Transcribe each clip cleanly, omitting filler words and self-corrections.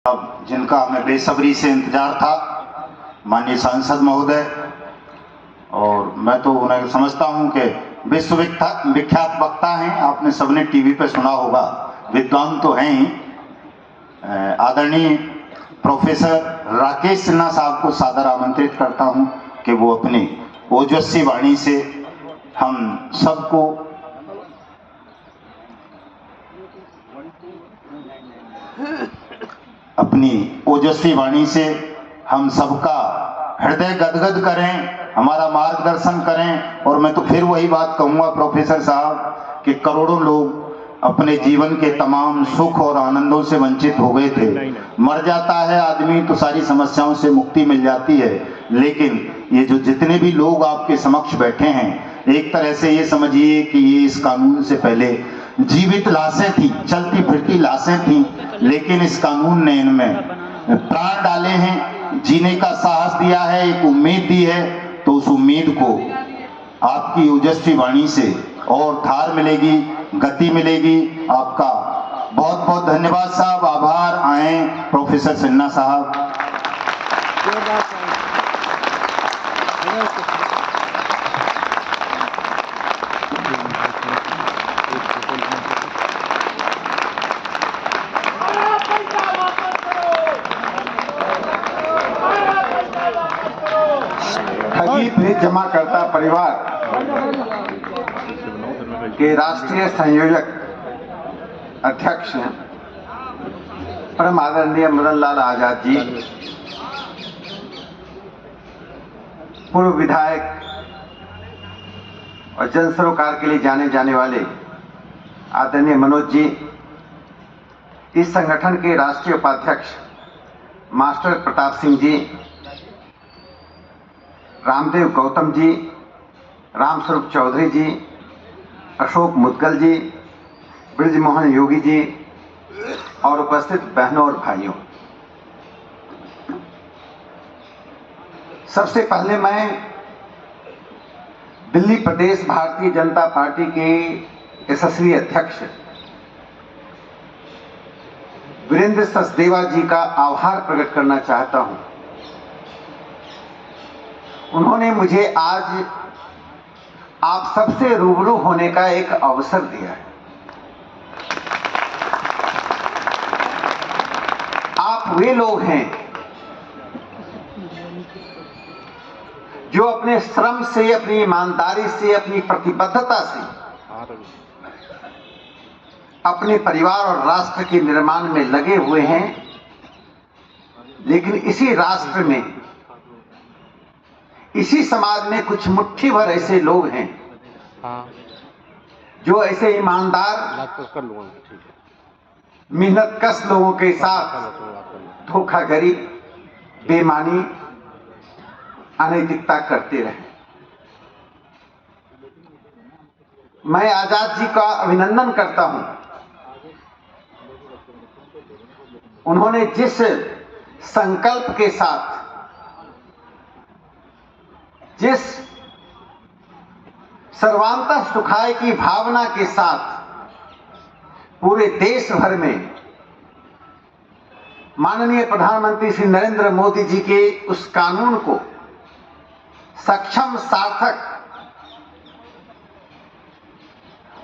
अब जिनका हमें बेसब्री से इंतजार था, माननीय सांसद महोदय, और मैं तो उन्हें समझता हूं कि विश्वविख्यात वक्ता हैं। आपने सबने टीवी पे सुना होगा, विद्वान तो हैं ही। आदरणीय प्रोफेसर राकेश सिन्हा साहब को सादर आमंत्रित करता हूं कि वो अपनी ओजस्वी वाणी से हम सबको अपनी ओजस्वी वाणी से हम सबका हृदय गदगद करें, हमारा मार्गदर्शन करें। और मैं तो फिर वही बात कहूँगा प्रोफेसर साहब कि करोड़ों लोग अपने जीवन के तमाम सुख और आनंदों से वंचित हो गए थे। मर जाता है आदमी तो सारी समस्याओं से मुक्ति मिल जाती है, लेकिन ये जो जितने भी लोग आपके समक्ष बैठे हैं, एक तरह से ये समझिए कि ये इस कानून से पहले जीवित लाशें थी, चलती फिरती लाशें थी, लेकिन इस कानून ने इनमें प्राण डाले हैं, जीने का साहस दिया है, एक उम्मीद दी है। तो उस उम्मीद को आपकी ओजस्वी वाणी से और धार मिलेगी, गति मिलेगी। आपका बहुत बहुत धन्यवाद साहब, आभार। आए प्रोफेसर सिन्हा साहब। ठगी फीस जमा करता परिवार के राष्ट्रीय संयोजक अध्यक्ष परम आदरणीय मदन लाल आजाद जी, पूर्व विधायक और जन सरोकार के लिए जाने जाने वाले आदरणीय मनोज जी, इस संगठन के राष्ट्रीय उपाध्यक्ष मास्टर प्रताप सिंह जी, रामदेव गौतम जी, रामस्वरूप चौधरी जी, अशोक मुदगल जी, ब्रिजमोहन योगी जी और उपस्थित बहनों और भाइयों, सबसे पहले मैं दिल्ली प्रदेश भारतीय जनता पार्टी के यशस्वी अध्यक्ष वीरेंद्र सचदेवा जी का आभार प्रकट करना चाहता हूं। उन्होंने मुझे आज आप सबसे रूबरू होने का एक अवसर दिया है। आप वे लोग हैं जो अपने श्रम से, अपनी ईमानदारी से, अपनी प्रतिबद्धता से अपने परिवार और राष्ट्र के निर्माण में लगे हुए हैं। लेकिन इसी राष्ट्र में, इसी समाज में कुछ मुट्ठी भर ऐसे लोग हैं जो ऐसे ईमानदार, मेहनतकश लोगों के साथ धोखाधड़ी, बेईमानी, अनैतिकता करते रहे। मैं आजाद जी का अभिनंदन करता हूं। उन्होंने जिस संकल्प के साथ, जिस सर्वांतः सुखाय की भावना के साथ पूरे देश भर में माननीय प्रधानमंत्री श्री नरेंद्र मोदी जी के उस कानून को सक्षम, सार्थक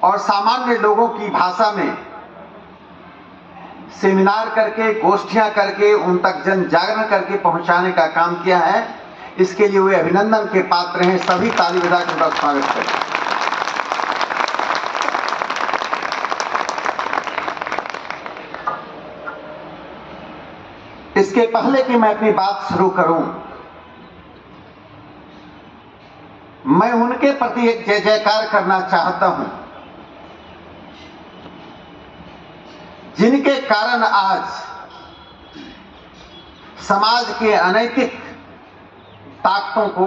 और सामान्य लोगों की भाषा में सेमिनार करके, गोष्ठियां करके, उन तक जन जागरण करके पहुंचाने का काम किया है, इसके लिए वे अभिनंदन के पात्र हैं। सभी ताली बजाकर उनका स्वागत करें। इसके पहले कि मैं अपनी बात शुरू करूं, मैं उनके प्रति एक जय जयकार करना चाहता हूं जिनके कारण आज समाज के अनैतिक ताकतों को,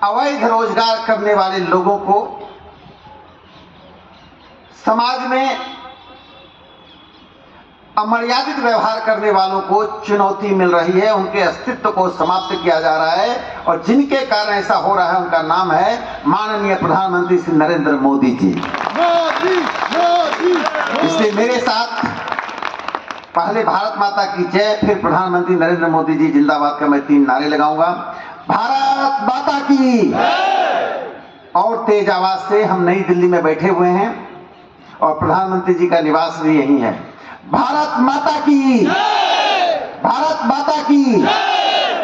अवैध रोजगार करने वाले लोगों को, समाज में अमर्यादित व्यवहार करने वालों को चुनौती मिल रही है, उनके अस्तित्व को समाप्त किया जा रहा है। और जिनके कारण ऐसा हो रहा है उनका नाम है माननीय प्रधानमंत्री श्री नरेंद्र मोदी जी। इसलिए मेरे साथ पहले भारत माता की जय, फिर प्रधानमंत्री नरेंद्र मोदी जी जिंदाबाद का मैं 3 नारे लगाऊंगा। भारत माता की, और तेज आवाज से। हम नई दिल्ली में बैठे हुए हैं और प्रधानमंत्री जी का निवास भी यही है। भारत माता की, भारत माता की,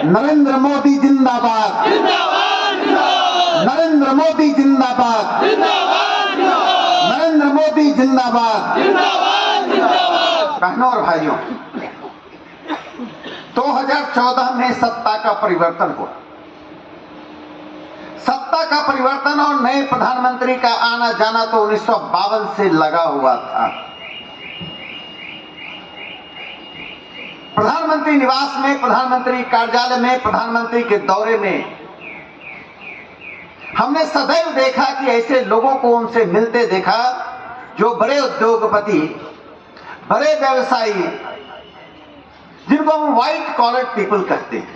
नरेंद्र मोदी जिंदाबाद, नरेंद्र मोदी जिंदाबाद, नरेंद्र मोदी जिंदाबाद। बहनों और भाइयों, 2014 में सत्ता का परिवर्तन हुआ। सत्ता का परिवर्तन और नए प्रधानमंत्री का आना जाना तो 1952 से लगा हुआ था। प्रधानमंत्री निवास में, प्रधानमंत्री कार्यालय में, प्रधानमंत्री के दौरे में हमने सदैव देखा कि ऐसे लोगों को उनसे मिलते देखा जो बड़े उद्योगपति, बड़े व्यवसायी, जिनको हम व्हाइट कॉलर पीपल कहते हैं।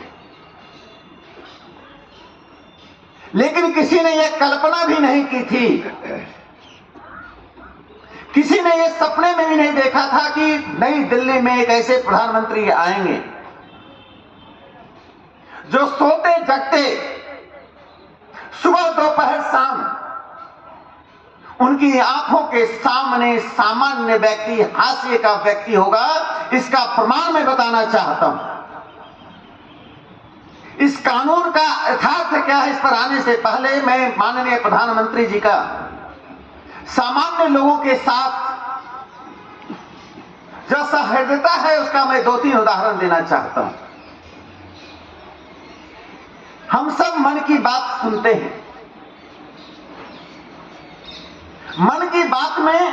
लेकिन किसी ने यह कल्पना भी नहीं की थी, किसी ने यह सपने में भी नहीं देखा था कि नई दिल्ली में एक ऐसे प्रधानमंत्री आएंगे जो सोते जगते सुबह दोपहर शाम उनकी आंखों के सामने सामान्य व्यक्ति, हाशिए का व्यक्ति होगा। इसका प्रमाण मैं बताना चाहता हूं। इस कानून का यथार्थ क्या है, इस पर आने से पहले मैं माननीय प्रधानमंत्री जी का सामान्य लोगों के साथ जो सहृदयता है उसका मैं 2-3 उदाहरण देना चाहता हूं। हम सब मन की बात सुनते हैं। मन की बात में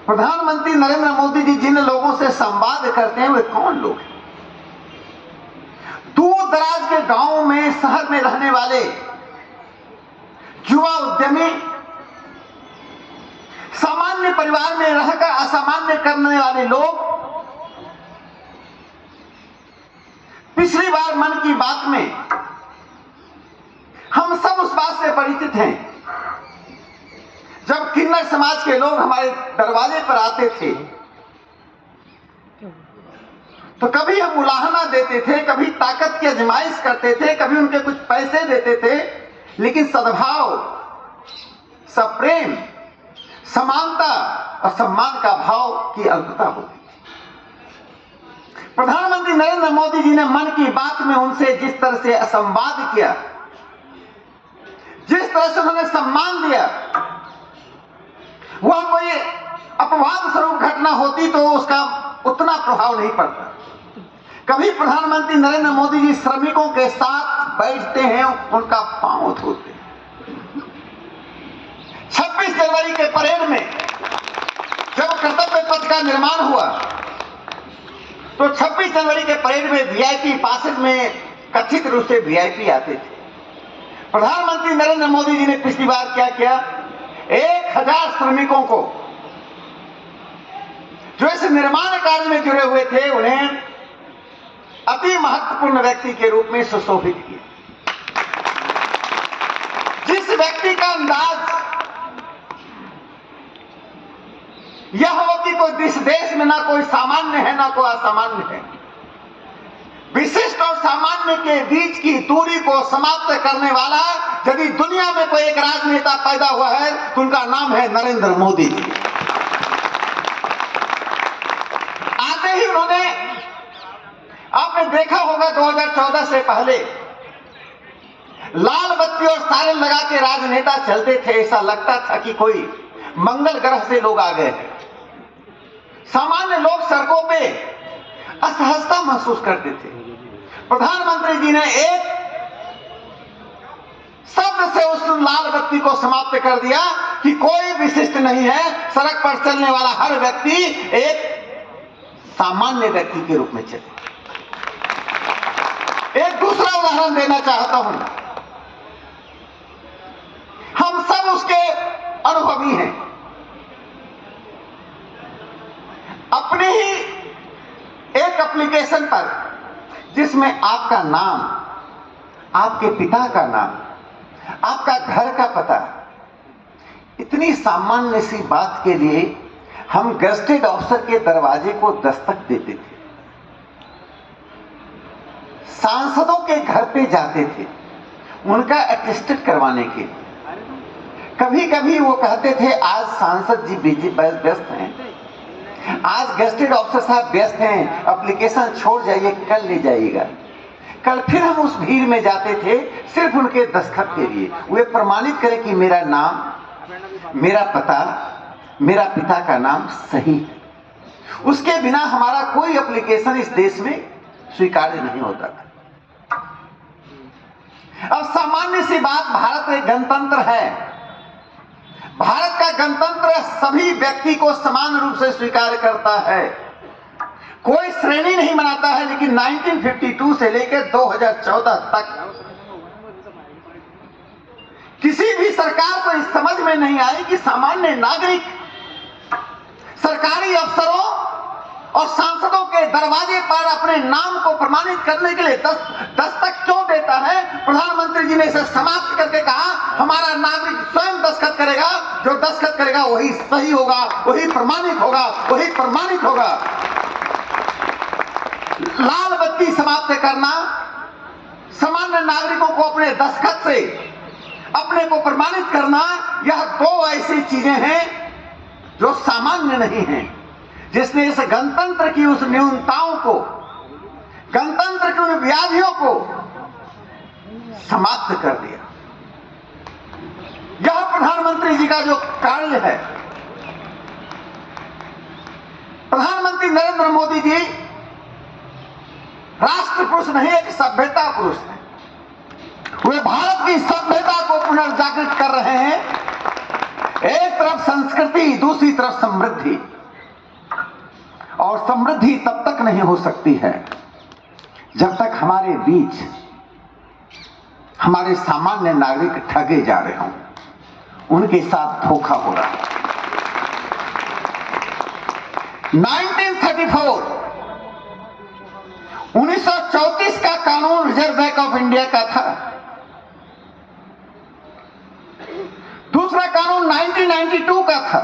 प्रधानमंत्री नरेंद्र मोदी जी जिन लोगों से संवाद करते हैं वे कौन लोग हैं? दूर दराज के गांवों में, शहर में रहने वाले युवा उद्यमी, सामान्य परिवार में रहकर असामान्य करने वाले लोग। पिछली बार मन की बात में हम सब उस बात से परिचित हैं जब किन्नर समाज के लोग हमारे दरवाजे पर आते थे तो कभी हम उलाहना देते थे, कभी ताकत की आजमाइश करते थे, कभी उनके कुछ पैसे देते थे, लेकिन सद्भाव, सप्रेम, समानता और सम्मान का भाव की अल्पता होती थी। प्रधानमंत्री नरेंद्र मोदी जी ने मन की बात में उनसे जिस तरह से संवाद किया, जिस तरह से उन्होंने सम्मान दिया, वह कोई अपवाद स्वरूप घटना होती तो उसका उतना प्रभाव नहीं पड़ता। कभी प्रधानमंत्री नरेंद्र मोदी जी श्रमिकों के साथ बैठते हैं, उनका पांव धोते हैं। 26 जनवरी के परेड में जब कर्तव्य पथ का निर्माण हुआ तो 26 जनवरी के परेड में वीआईपी पासेज में कथित रूप से वीआईपी आते थे। प्रधानमंत्री नरेंद्र मोदी जी ने पिछली बार क्या किया, 1000 श्रमिकों को जो इस निर्माण कार्य में जुड़े हुए थे उन्हें अति महत्वपूर्ण व्यक्ति के रूप में सुशोभित किया। जिस व्यक्ति का अंदाज यह हो कि कोई इस देश में ना कोई सामान्य है ना कोई असामान्य है, विशिष्ट और सामान्य के बीच की दूरी को समाप्त करने वाला यदि दुनिया में कोई एक राजनेता पैदा हुआ है तो उनका नाम है नरेंद्र मोदी जी। आते ही उन्होंने, आपने देखा होगा 2014 से पहले लाल बत्ती और सायरन लगा के राजनेता चलते थे, ऐसा लगता था कि कोई मंगल ग्रह से लोग आ गए। सामान्य लोग सड़कों पे असहजता महसूस करते थे। प्रधानमंत्री जी ने एक शब्द से उस लाल बत्ती को समाप्त कर दिया कि कोई विशिष्ट नहीं है, सड़क पर चलने वाला हर व्यक्ति एक सामान्य व्यक्ति के रूप में चले। एक दूसरा उदाहरण देना चाहता हूं, हम सब उसके अनुभवी हैं। अपने ही एक एप्लीकेशन पर जिसमें आपका नाम, आपके पिता का नाम, आपका घर का पता, इतनी सामान्य सी बात के लिए हम गेस्टेड ऑफिसर के दरवाजे को दस्तक देते थे, सांसदों के घर पे जाते थे उनका अटेस्टेड करवाने के। कभी कभी वो कहते थे आज सांसद जी बिजी व्यस्त हैं, आज गेस्टेड ऑफिसर साहब व्यस्त हैं, एप्लीकेशन छोड़ जाइए, कल ले जाइएगा। कल फिर हम उस भीड़ में जाते थे सिर्फ उनके दस्तखत के लिए, वे प्रमाणित करें कि मेरा नाम, मेरा पता, मेरा पिता का नाम सही है। उसके बिना हमारा कोई एप्लीकेशन इस देश में स्वीकार्य नहीं होता था। अब सामान्य सी बात, भारत एक गणतंत्र है, भारत का गणतंत्र सभी व्यक्ति को समान रूप से स्वीकार करता है, कोई श्रेणी नहीं बनाता है। लेकिन 1952 से लेकर 2014 तक किसी भी सरकार को इस समझ में नहीं आई कि सामान्य नागरिक सरकारी अफसरों और सांसदों के दरवाजे पर अपने नाम को प्रमाणित करने के लिए दस्तक क्यों देता है। प्रधानमंत्री जी ने इसे समाप्त करके कहा हमारा नागरिक स्वयं दस्तखत करेगा, जो दस्तखत करेगा वही सही होगा, वही प्रमाणित होगा, वही प्रमाणित होगा। लाल बत्ती समाप्त करना, सामान्य नागरिकों को अपने दस्तखत से अपने को प्रमाणित करना, यह दो ऐसी चीजें हैं जो सामान्य नहीं हैं, जिसने इस गणतंत्र की उस न्यूनताओं को, गणतंत्र की उन व्याधियों को समाप्त कर दिया। यह प्रधानमंत्री जी का जो कार्य है, प्रधानमंत्री नरेंद्र मोदी जी राष्ट्र पुरुष नहीं, एक सभ्यता पुरुष है। वे भारत की सभ्यता को पुनर्जागृत कर रहे हैं। एक तरफ संस्कृति, दूसरी तरफ समृद्धि, और समृद्धि तब तक नहीं हो सकती है जब तक हमारे बीच हमारे सामान्य नागरिक ठगे जा रहे हों, उनके साथ धोखा हो रहा है। 1934 का कानून रिजर्व बैंक ऑफ इंडिया का था। दूसरा कानून 1992 का था।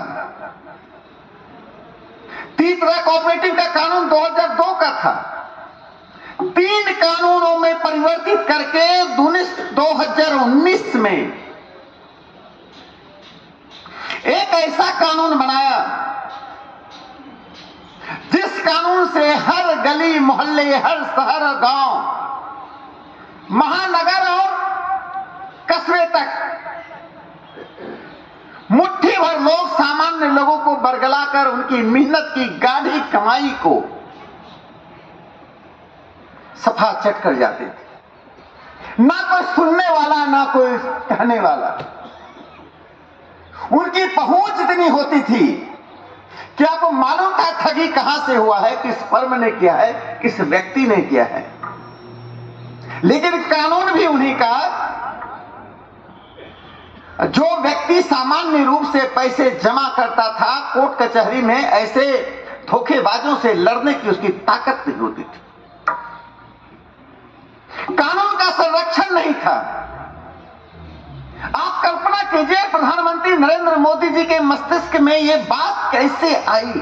तीसरा कोऑपरेटिव का कानून 2002 का था। 3 कानूनों में परिवर्तित करके 2019 में एक ऐसा कानून बनाया जिस कानून से हर गली मोहल्ले, हर शहर और गांव, महानगर और कस्बे तक मुट्ठी भर लोग सामान्य लोगों को बरगलाकर उनकी मेहनत की गाढ़ी कमाई को सफा चट कर जाते थे। ना कोई सुनने वाला, ना कोई कहने वाला। उनकी पहुंच इतनी होती थी कि आपको मालूम था ठगी कहां से हुआ है, किस फर्म ने किया है, किस व्यक्ति ने किया है। लेकिन कानून भी उन्हीं का, जो व्यक्ति सामान्य रूप से पैसे जमा करता था, कोर्ट कचहरी में ऐसे धोखेबाजों से लड़ने की उसकी ताकत नहीं होती थी। कानून का संरक्षण नहीं था। आप कल्पना कीजिए प्रधानमंत्री नरेंद्र मोदी जी के मस्तिष्क में यह बात कैसे आई,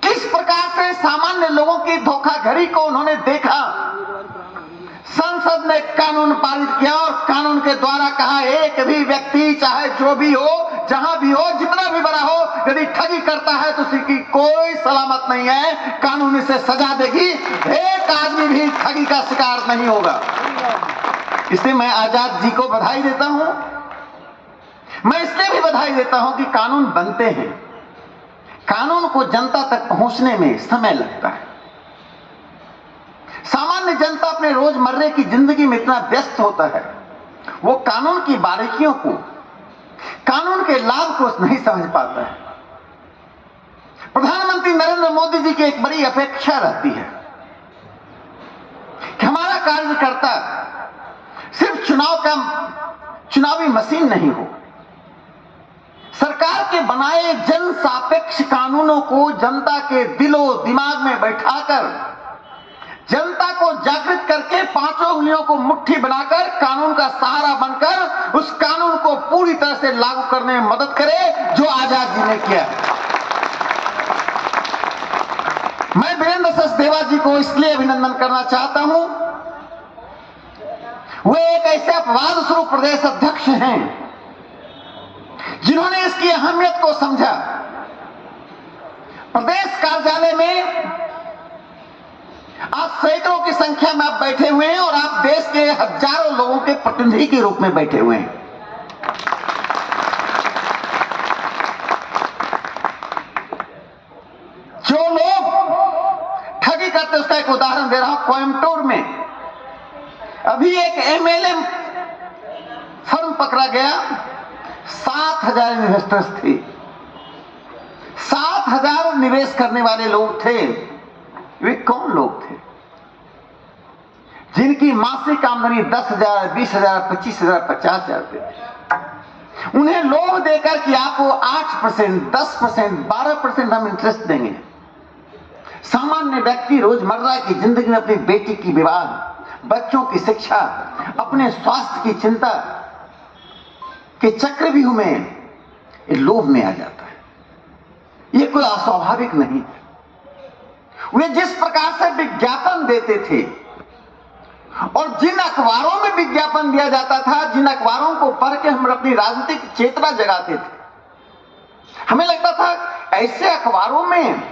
किस प्रकार से सामान्य लोगों की धोखाधड़ी को उन्होंने देखा। संसद ने कानून पारित किया और कानून के द्वारा कहा एक भी व्यक्ति चाहे जो भी हो, जहां भी हो, जितना भी बड़ा हो, यदि ठगी करता है तो उसकी कोई सलामत नहीं है, कानून इसे सजा देगी, एक आदमी भी ठगी का शिकार नहीं होगा। इसलिए मैं आजाद जी को बधाई देता हूं। मैं इसलिए भी बधाई देता हूं कि कानून बनते हैं, कानून को जनता तक पहुंचने में समय लगता है। सामान्य जनता अपने रोजमर्रे की जिंदगी में इतना व्यस्त होता है, वो कानून की बारीकियों को, कानून के लाभ को नहीं समझ पाता है। प्रधानमंत्री नरेंद्र मोदी जी की एक बड़ी अपेक्षा रहती है कि हमारा कार्यकर्ता सिर्फ चुनावी मशीन नहीं हो, सरकार के बनाए जन सापेक्ष कानूनों को जनता के दिलो दिमाग में बैठाकर जनता को जागृत करके पांचों उंगलियों को मुट्ठी बनाकर कानून का सहारा बनकर उस कानून को पूरी तरह से लागू करने में मदद करे जो आजाद जी ने किया। मैं वीरेंद्र सचदेवा जी को इसलिए अभिनंदन करना चाहता हूं, वे एक ऐसे अपवाद स्वरूप प्रदेश अध्यक्ष हैं जिन्होंने इसकी अहमियत को समझा। प्रदेश कार्यालय में आज सैकड़ों की संख्या में आप बैठे हुए हैं और आप देश के हजारों लोगों के प्रतिनिधि के रूप में बैठे हुए हैं। जो लोग ठगी करते उसका एक उदाहरण दे रहा हूं। कोयम्बटूर में अभी एक एमएलए फर्म पकड़ा गया, 7,000 इन्वेस्टर्स थे, 7,000 निवेश करने वाले लोग थे। वे कौन लोग थे? जिनकी मासिक आमदनी 10,000, 20,000, 25,000, 50,000 थे। उन्हें लोभ देकर कि आपको 8%, 10%, 12% हम इंटरेस्ट देंगे। सामान्य व्यक्ति रोजमर्रा की जिंदगी में अपनी बेटी की विवाह, बच्चों की शिक्षा, अपने स्वास्थ्य की चिंता के चक्रव्यूह में लोभ में आ जाता है। यह कोई अस्वाभाविक नहीं है। वे जिस प्रकार से विज्ञापन देते थे और जिन अखबारों में विज्ञापन दिया जाता था, जिन अखबारों को पढ़ के हम अपनी राजनीतिक चेतना जगाते थे, हमें लगता था ऐसे अखबारों में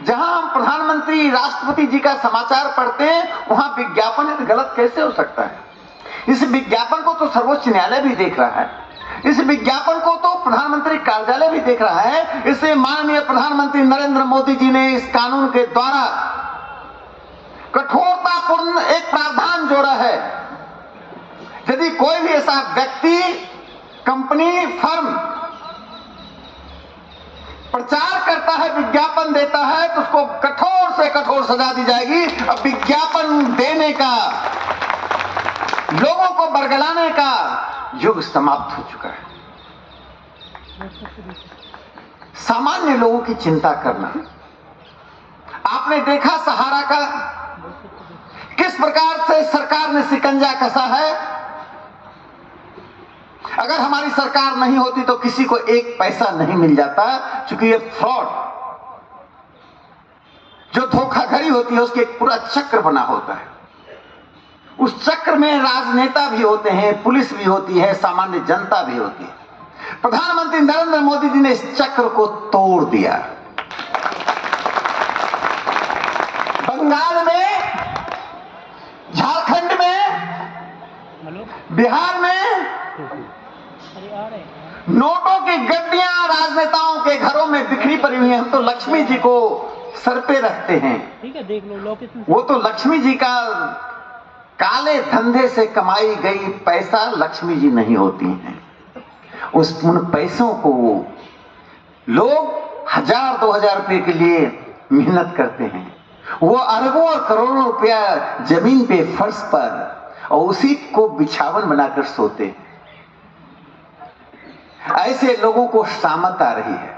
जहां हम प्रधानमंत्री, राष्ट्रपति जी का समाचार पढ़ते हैं, वहां विज्ञापन गलत कैसे हो सकता है? इस विज्ञापन को तो सर्वोच्च न्यायालय भी देख रहा है, इस विज्ञापन को तो प्रधानमंत्री कार्यालय भी देख रहा है। इसे माननीय प्रधानमंत्री नरेंद्र मोदी जी ने इस कानून के द्वारा कठोरतापूर्ण एक प्रावधान जोड़ा है। यदि कोई भी ऐसा व्यक्ति, कंपनी, फर्म प्रचार करता है, विज्ञापन देता है, तो उसको कठोर से कठोर सजा दी जाएगी। अब विज्ञापन देने का, लोगों को बरगलाने का युग समाप्त हो चुका है। सामान्य लोगों की चिंता करना। आपने देखा सहारा का किस प्रकार से सरकार ने शिकंजा कसा है। अगर हमारी सरकार नहीं होती तो किसी को एक पैसा नहीं मिल जाता, क्योंकि ये फ्रॉड, जो धोखाधड़ी होती है उसके एक पूरा चक्र बना होता है। उस चक्र में राजनेता भी होते हैं, पुलिस भी होती है, सामान्य जनता भी होती है। प्रधानमंत्री नरेंद्र मोदी जी ने इस चक्र को तोड़ दिया। बंगाल में, झारखंड में, बिहार में नोटों की गड्डियां राजनेताओं के घरों में बिखरी पड़ी हुई हैं। हम तो लक्ष्मी जी को सर पे रखते हैं। ठीक है, देख लो। वो तो लक्ष्मी जी का काले धंधे से कमाई गई पैसा लक्ष्मी जी नहीं होती हैं। उन पैसों को लोग 1,000-2,000 रुपए के लिए मेहनत करते हैं। वो अरबों और करोड़ों रुपया जमीन पे, फर्श पर, और उसी को बिछावन बनाकर सोते हैं। ऐसे लोगों को शामत आ रही है।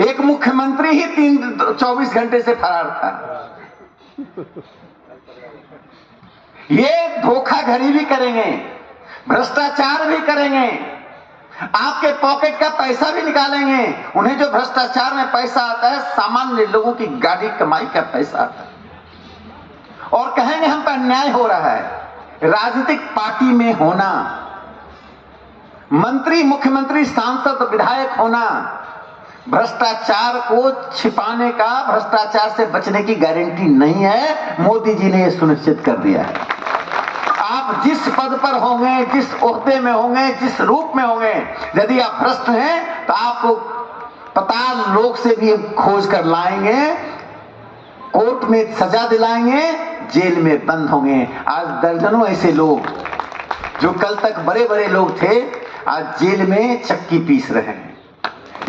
एक मुख्यमंत्री ही 24 घंटे से फरार था। ये धोखाधड़ी भी करेंगे, भ्रष्टाचार भी करेंगे, आपके पॉकेट का पैसा भी निकालेंगे। उन्हें जो भ्रष्टाचार में पैसा आता है, सामान्य लोगों की गाड़ी कमाई का पैसा आता है, और कहेंगे हम पर अन्याय हो रहा है। राजनीतिक पार्टी में होना, मंत्री, मुख्यमंत्री, सांसद, विधायक होना, भ्रष्टाचार को छिपाने का, भ्रष्टाचार से बचने की गारंटी नहीं है। मोदी जी ने यह सुनिश्चित कर दिया है। आप जिस पद पर होंगे, जिस ओहदे में होंगे, जिस रूप में होंगे, यदि आप भ्रष्ट हैं तो आपको पाताल लोक से भी खोज कर लाएंगे, कोर्ट में सजा दिलाएंगे, जेल में बंद होंगे। आज दर्जनों ऐसे लोग जो कल तक बड़े बड़े लोग थे, आज जेल में चक्की पीस रहे हैं।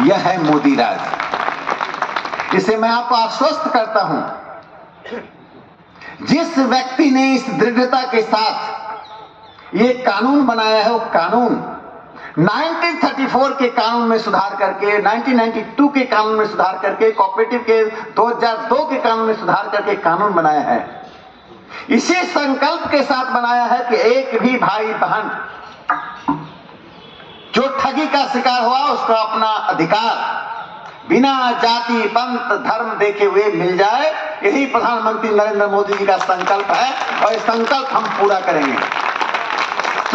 यह है मोदी राज। इसे मैं आपको आश्वस्त करता हूं, जिस व्यक्ति ने इस दृढ़ता के साथ ये कानून बनाया है, वो कानून 1934 के कानून में सुधार करके, 1992 के कानून में सुधार करके, कोऑपरेटिव के 2002 के कानून में सुधार करके कानून बनाया है। इसी संकल्प के साथ बनाया है कि एक भी भाई बहन जो ठगी का शिकार हुआ उसका अपना अधिकार बिना जाति पंथ धर्म देखे हुए मिल जाए। यही प्रधानमंत्री नरेंद्र मोदी जी का संकल्प है और ये संकल्प हम पूरा करेंगे।